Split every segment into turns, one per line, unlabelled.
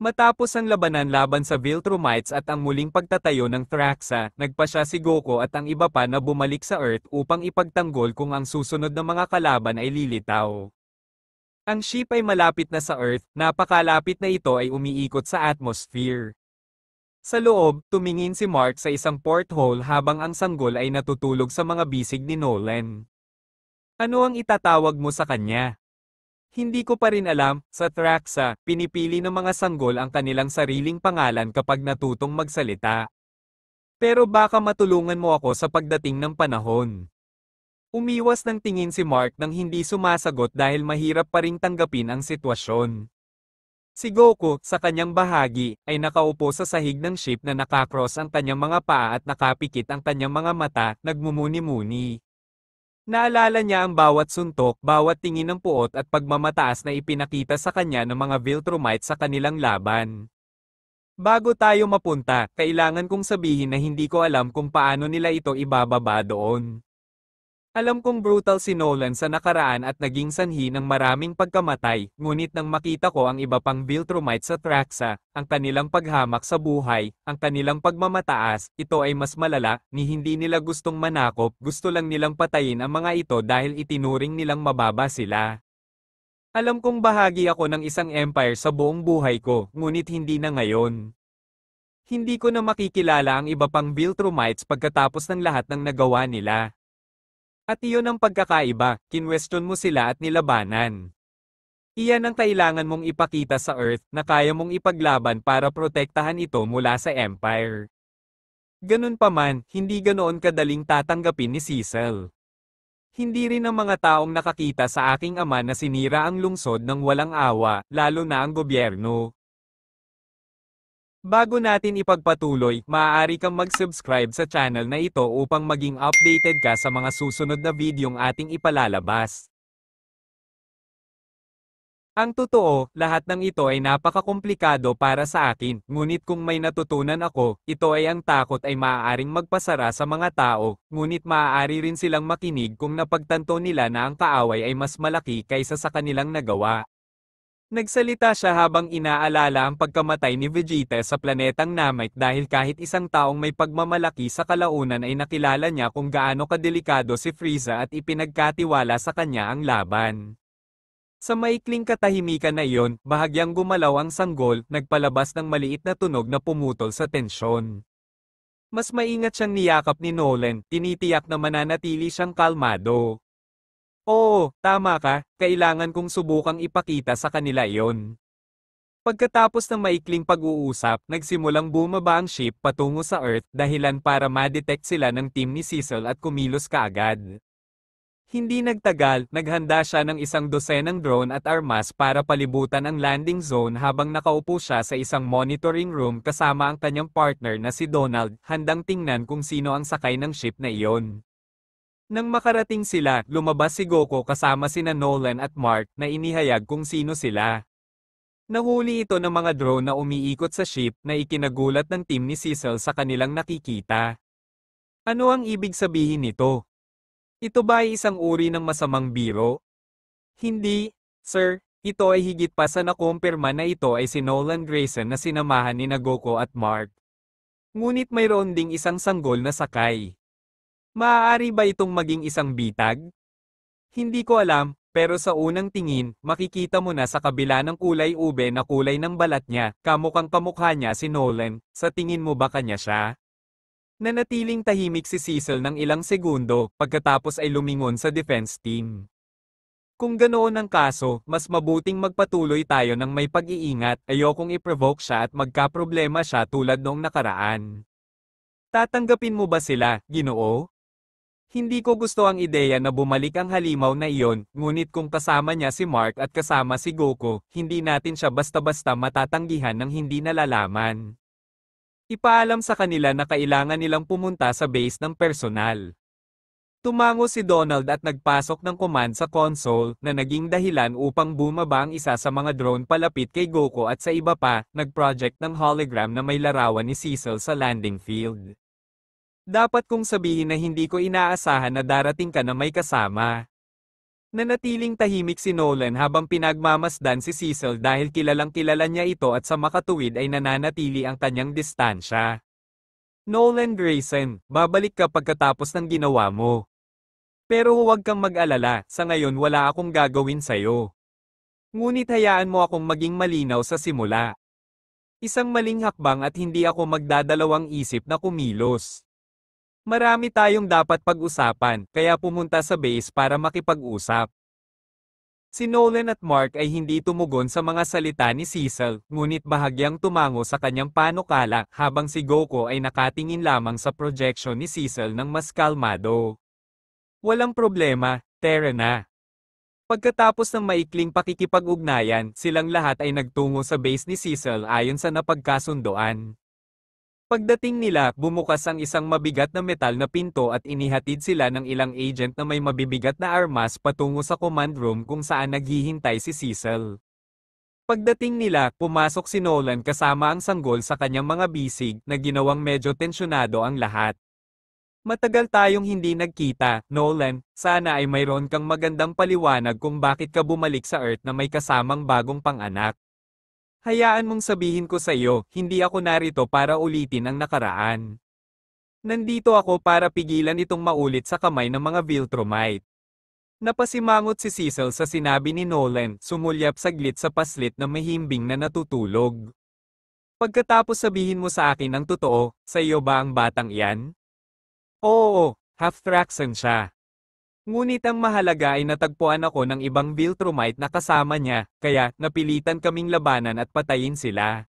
Matapos ang labanan laban sa Viltrumites at ang muling pagtatayo ng Thraxa, nagpasya si Goku at ang iba pa na bumalik sa Earth upang ipagtanggol kung ang susunod na mga kalaban ay lilitaw. Ang ship ay malapit na sa Earth, napakalapit na ito ay umiikot sa atmosphere. Sa loob, tumingin si Mark sa isang porthole habang ang sanggol ay natutulog sa mga bisig ni Nolan. Ano ang itatawag mo sa kanya? Hindi ko pa rin alam, sa Thraxa, pinipili ng mga sanggol ang kanilang sariling pangalan kapag natutong magsalita. Pero baka matulungan mo ako sa pagdating ng panahon. Umiwas ng tingin si Mark nang hindi sumasagot dahil mahirap pa ring tanggapin ang sitwasyon. Si Goku, sa kanyang bahagi, ay nakaupo sa sahig ng ship na nakakross ang kanyang mga paa at nakapikit ang kanyang mga mata, nagmumuni-muni. Naalala niya ang bawat suntok, bawat tingin ng puot at pagmamataas na ipinakita sa kanya ng mga Viltrumites sa kanilang laban. Bago tayo mapunta, kailangan kong sabihin na hindi ko alam kung paano nila ito ibababa doon. Alam kong brutal si Nolan sa nakaraan at naging sanhi ng maraming pagkamatay, ngunit nang makita ko ang iba pang Viltrumites sa Thraxa, ang kanilang paghamak sa buhay, ang kanilang pagmamataas, ito ay mas malala, ni hindi nila gustong manakop, gusto lang nilang patayin ang mga ito dahil itinuring nilang mababa sila. Alam kong bahagi ako ng isang empire sa buong buhay ko, ngunit hindi na ngayon. Hindi ko na makikilala ang iba pang Viltrumites pagkatapos ng lahat ng nagawa nila. At iyon ang pagkakaiba, kinwestiyon mo sila at nilabanan. Iyan ang kailangan mong ipakita sa Earth na kaya mong ipaglaban para protektahan ito mula sa Empire. Ganun pa man, hindi ganoon kadaling tatanggapin ni Cecil. Hindi rin ang mga taong nakakita sa aking ama na sinira ang lungsod ng walang awa, lalo na ang gobyerno. Bago natin ipagpatuloy, maaari kang mag-subscribe sa channel na ito upang maging updated ka sa mga susunod na videong ating ipalalabas. Ang totoo, lahat ng ito ay napakakomplikado para sa akin, ngunit kung may natutunan ako, ito ay ang takot ay maaaring magpasara sa mga tao, ngunit maaari rin silang makinig kung napagtanto nila na ang kaaway ay mas malaki kaysa sa kanilang nagawa. Nagsalita siya habang inaalala ang pagkamatay ni Vegeta sa planetang Namek dahil kahit isang taong may pagmamalaki sa kalaunan ay nakilala niya kung gaano kadelikado si Frieza at ipinagkatiwala sa kanya ang laban. Sa maikling katahimikan na iyon, bahagyang gumalaw ang sanggol, nagpalabas ng maliit na tunog na pumutol sa tensyon. Mas maingat siyang niyakap ni Nolan, tinitiyak na mananatili siyang kalmado. Oo, tama ka, kailangan kong subukang ipakita sa kanila iyon. Pagkatapos ng maikling pag-uusap, nagsimulang bumaba ang ship patungo sa Earth dahilan para ma-detect sila ng team ni Cecil at kumilos kaagad. Hindi nagtagal, naghanda siya ng isang dosenang drone at armas para palibutan ang landing zone habang nakaupo siya sa isang monitoring room kasama ang kanyang partner na si Donald, handang tingnan kung sino ang sakay ng ship na iyon. Nang makarating sila, lumabas si Goku kasama sina Nolan at Mark na inihayag kung sino sila. Nahuli ito ng mga drone na umiikot sa ship na ikinagulat ng team ni Cecil sa kanilang nakikita. Ano ang ibig sabihin nito? Ito ba ay isang uri ng masamang biro? Hindi, sir. Ito ay higit pa sa nakumpirma na ito ay si Nolan Grayson na sinamahan ni Goku at Mark. Ngunit mayroon ding isang sanggol na sakay. Maaari ba itong maging isang bitag? Hindi ko alam, pero sa unang tingin, makikita mo na sa kabila ng kulay ube na kulay ng balat niya, kamukhang kamukha niya si Nolan, sa tingin mo ba kanya siya? Nanatiling tahimik si Cecil ng ilang segundo, pagkatapos ay lumingon sa defense team. Kung ganoon ang kaso, mas mabuting magpatuloy tayo ng may pag-iingat, ayokong i-provoke siya at magkaproblema siya tulad noong nakaraan. Tatanggapin mo ba sila, Ginoo? Hindi ko gusto ang ideya na bumalik ang halimaw na iyon, ngunit kung kasama niya si Mark at kasama si Goku, hindi natin siya basta-basta matatanggihan ng hindi nalalaman. Ipaalam sa kanila na kailangan nilang pumunta sa base ng personal. Tumango si Donald at nagpasok ng command sa console na naging dahilan upang bumaba ang isa sa mga drone palapit kay Goku at sa iba pa, nag-project ng hologram na may larawan ni Cecil sa landing field. Dapat kong sabihin na hindi ko inaasahan na darating ka na may kasama. Nanatiling tahimik si Nolan habang pinagmamasdan si Cecil dahil kilalang kilala niya ito at sa makatuwid ay nananatili ang kanyang distansya. Nolan Grayson, babalik ka pagkatapos ng ginawa mo. Pero huwag kang mag-alala, sa ngayon wala akong gagawin sa'yo. Ngunit hayaan mo akong maging malinaw sa simula. Isang maling hakbang at hindi ako magdadalawang isip na kumilos. Marami tayong dapat pag-usapan, kaya pumunta sa base para makipag-usap. Si Nolan at Mark ay hindi tumugon sa mga salita ni Cecil, ngunit bahagyang tumango sa kanyang panukala habang si Goko ay nakatingin lamang sa projection ni Cecil ng mas kalmado. Walang problema, tara na. Pagkatapos ng maikling pakikipag-ugnayan, silang lahat ay nagtungo sa base ni Cecil ayon sa napagkasundoan. Pagdating nila, bumukas ang isang mabigat na metal na pinto at inihatid sila ng ilang agent na may mabibigat na armas patungo sa command room kung saan naghihintay si Cecil. Pagdating nila, pumasok si Nolan kasama ang sanggol sa kanyang mga bisig na ginawang medyo tensyonado ang lahat. Matagal tayong hindi nagkita, Nolan, sana ay mayroon kang magandang paliwanag kung bakit ka bumalik sa Earth na may kasamang bagong panganak. Hayaan mong sabihin ko sa iyo, hindi ako narito para ulitin ang nakaraan. Nandito ako para pigilan itong maulit sa kamay ng mga Viltrumite. Napasimangot si Cecil sa sinabi ni Nolan, sumulyap saglit sa paslit na mahimbing na natutulog. Pagkatapos sabihin mo sa akin ang totoo, sa iyo ba ang batang iyan? Oo, half-Thraxan siya. Ngunit ang mahalaga ay natagpuan ako ng ibang Viltrumite na kasama niya, kaya napilitan kaming labanan at patayin sila.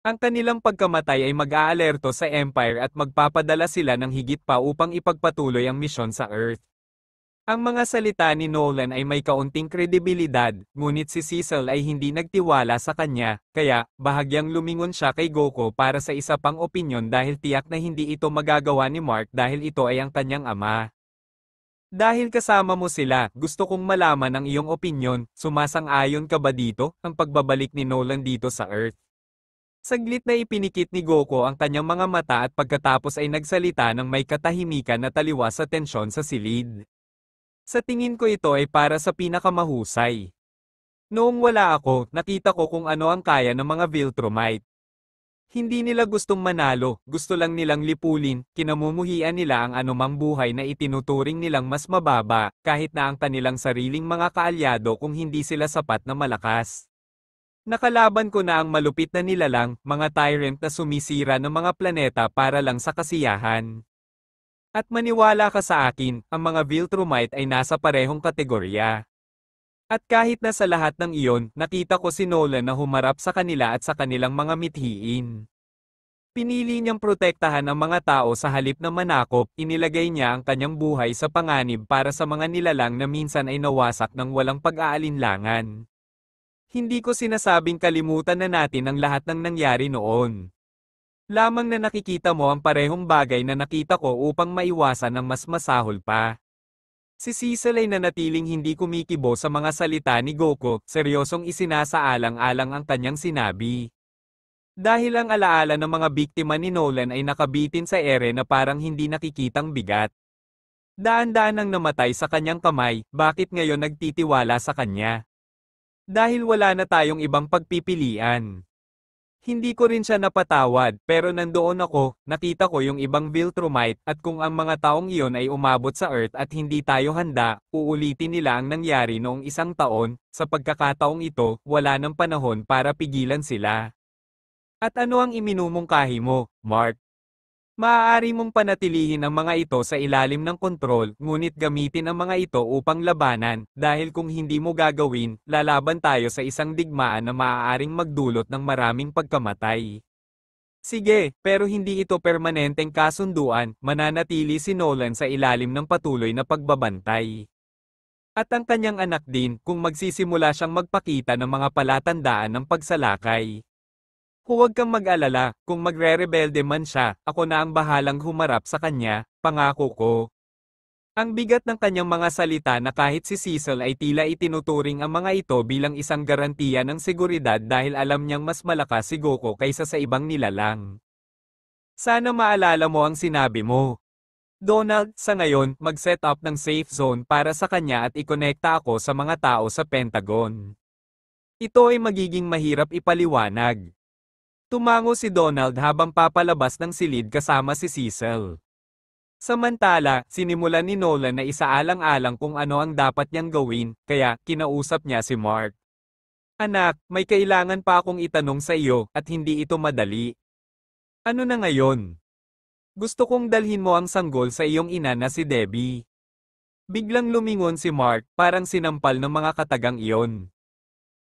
Ang kanilang pagkamatay ay mag-aalerto sa Empire at magpapadala sila ng higit pa upang ipagpatuloy ang misyon sa Earth. Ang mga salita ni Nolan ay may kaunting kredibilidad, ngunit si Cecil ay hindi nagtiwala sa kanya, kaya bahagyang lumingon siya kay Goko para sa isa pang opinyon dahil tiyak na hindi ito magagawa ni Mark dahil ito ay ang kanyang ama. Dahil kasama mo sila, gusto kong malaman ang iyong opinyon, sumasang-ayon ka ba dito, ang pagbabalik ni Nolan dito sa Earth? Saglit na ipinikit ni Goko ang kanyang mga mata at pagkatapos ay nagsalita ng may katahimikan na taliwas sa tensyon sa silid. Sa tingin ko ito ay para sa pinakamahusay. Noong wala ako, nakita ko kung ano ang kaya ng mga Viltrumite. Hindi nila gustong manalo, gusto lang nilang lipulin, kinamumuhian nila ang anumang buhay na itinuturing nilang mas mababa, kahit na ang kanilang sariling mga kaalyado kung hindi sila sapat na malakas. Nakalaban ko na ang malupit na nilalang, mga tyrant na sumisira ng mga planeta para lang sa kasiyahan. At maniwala ka sa akin, ang mga Viltrumite ay nasa parehong kategorya. At kahit na sa lahat ng iyon, nakita ko si Nolan na humarap sa kanila at sa kanilang mga mithiin. Pinili niyang protektahan ang mga tao sa halip na manakop, inilagay niya ang kanyang buhay sa panganib para sa mga nilalang na minsan ay nawasak ng walang pag-aalinlangan. Hindi ko sinasabing kalimutan na natin ang lahat ng nangyari noon. Lamang na nakikita mo ang parehong bagay na nakita ko upang maiwasan ang mas masahol pa. Si Cecil ay nanatiling hindi kumikibo sa mga salita ni Goko, seryosong isinasaalang-alang ang kanyang sinabi. Dahil ang alaala ng mga biktima ni Nolan ay nakabitin sa ere na parang hindi nakikitang bigat. Daan-daan ang namatay sa kanyang kamay, bakit ngayon nagtitiwala sa kanya? Dahil wala na tayong ibang pagpipilian. Hindi ko rin siya napatawad, pero nandoon ako, nakita ko yung ibang Viltrumite, at kung ang mga taong iyon ay umabot sa Earth at hindi tayo handa, uulitin nila ang nangyari noong 1 taon, sa pagkakataong ito, wala nang panahon para pigilan sila. At ano ang iminumungkahi mo, Mark? Maaari mong panatilihin ang mga ito sa ilalim ng kontrol, ngunit gamitin ang mga ito upang labanan, dahil kung hindi mo gagawin, lalaban tayo sa isang digmaan na maaaring magdulot ng maraming pagkamatay. Sige, pero hindi ito permanenteng kasunduan, mananatili si Nolan sa ilalim ng patuloy na pagbabantay. At ang kanyang anak din, kung magsisimula siyang magpakita ng mga palatandaan ng pagsalakay. Huwag kang mag-alala, kung magre-rebelde man siya, ako na ang bahalang humarap sa kanya, pangako ko. Ang bigat ng kanyang mga salita na kahit si Cecil ay tila itinuturing ang mga ito bilang isang garantiya ng seguridad dahil alam niyang mas malakas si Goko kaysa sa ibang nilalang. Sana maalala mo ang sinabi mo. Donald, sa ngayon, mag-set up ng safe zone para sa kanya at ikonekta ako sa mga tao sa Pentagon. Ito ay magiging mahirap ipaliwanag. Tumango si Donald habang papalabas ng silid kasama si Cecil. Samantala, sinimulan ni Nolan na isaalang-alang kung ano ang dapat niyang gawin, kaya kinausap niya si Mark. Anak, may kailangan pa akong itanong sa iyo at hindi ito madali. Ano na ngayon? Gusto kong dalhin mo ang sanggol sa iyong ina na si Debbie. Biglang lumingon si Mark, parang sinampal ng mga katagang iyon.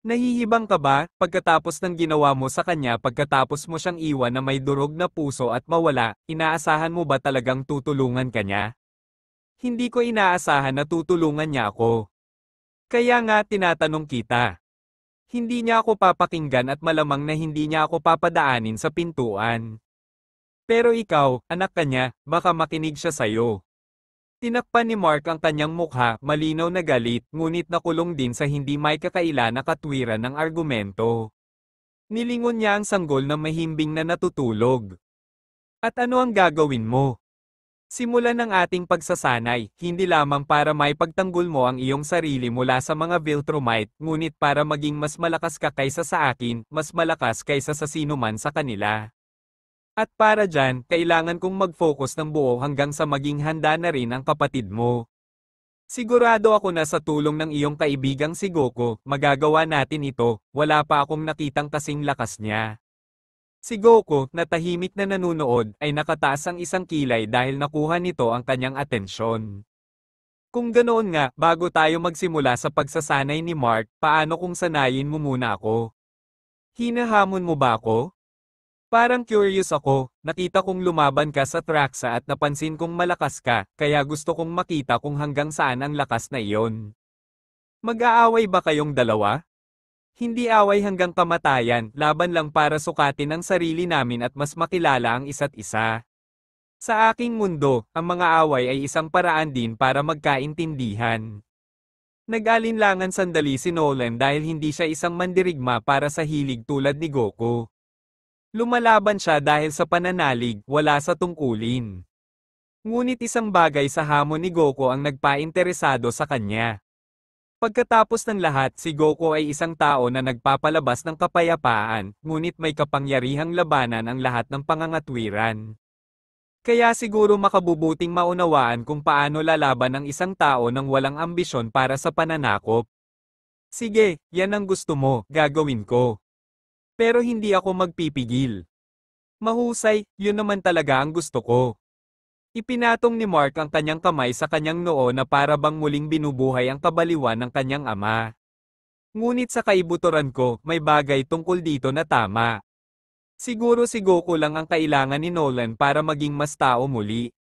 Nahihibang ka ba, pagkatapos ng ginawa mo sa kanya pagkatapos mo siyang iwan na may durog na puso at mawala, inaasahan mo ba talagang tutulungan ka niya? Hindi ko inaasahan na tutulungan niya ako. Kaya nga tinatanong kita. Hindi niya ako papakinggan at malamang na hindi niya ako papadaanin sa pintuan. Pero ikaw, anak kanya, baka makinig siya sa'yo. Tinakpan ni Mark ang kanyang mukha, malinaw na galit, ngunit nakulong din sa hindi may kakaila na katwiran ng argumento. Nilingon niya ang sanggol na mahimbing na natutulog. At ano ang gagawin mo? Simulan ang ating pagsasanay, hindi lamang para may pagtanggol mo ang iyong sarili mula sa mga Viltrumite, ngunit para maging mas malakas ka kaysa sa akin, mas malakas kaysa sa sinuman sa kanila. At para dyan, kailangan kong mag-focus ng buo hanggang sa maging handa na rin ang kapatid mo. Sigurado ako na sa tulong ng iyong kaibigang si Goku, magagawa natin ito, wala pa akong nakitang kasing lakas niya. Si Goku, na tahimik na nanunood, ay nakataas ang isang kilay dahil nakuha nito ang kanyang atensyon. Kung ganoon nga, bago tayo magsimula sa pagsasanay ni Mark, paano kung sanayin mo muna ako? Hinahamon mo ba ako? Parang curious ako, nakita kong lumaban ka sa Traxa at napansin kong malakas ka, kaya gusto kong makita kung hanggang saan ang lakas na iyon. Mag-aaway ba kayong dalawa? Hindi away hanggang kamatayan, laban lang para sukatin ang sarili namin at mas makilala ang isa't isa. Sa aking mundo, ang mga away ay isang paraan din para magkaintindihan. Nag-alinlangan sandali si Nolan dahil hindi siya isang mandirigma para sa hilig tulad ni Goku. Lumalaban siya dahil sa pananalig, wala sa tungkulin. Ngunit isang bagay sa hamon ni Goku ang nagpainteresado sa kanya. Pagkatapos ng lahat, si Goku ay isang tao na nagpapalabas ng kapayapaan, ngunit may kapangyarihang labanan ang lahat ng pangangatwiran. Kaya siguro makabubuting maunawaan kung paano lalaban ang isang tao nang walang ambisyon para sa pananakop. Sige, yan ang gusto mo, gagawin ko. Pero hindi ako magpipigil. Mahusay, yun naman talaga ang gusto ko. Ipinatong ni Mark ang kanyang kamay sa kanyang noo na para bang muling binubuhay ang kabaliwan ng kanyang ama. Ngunit sa kaibuturan ko, may bagay tungkol dito na tama. Siguro si Goku lang ang kailangan ni Nolan para maging mas tao muli.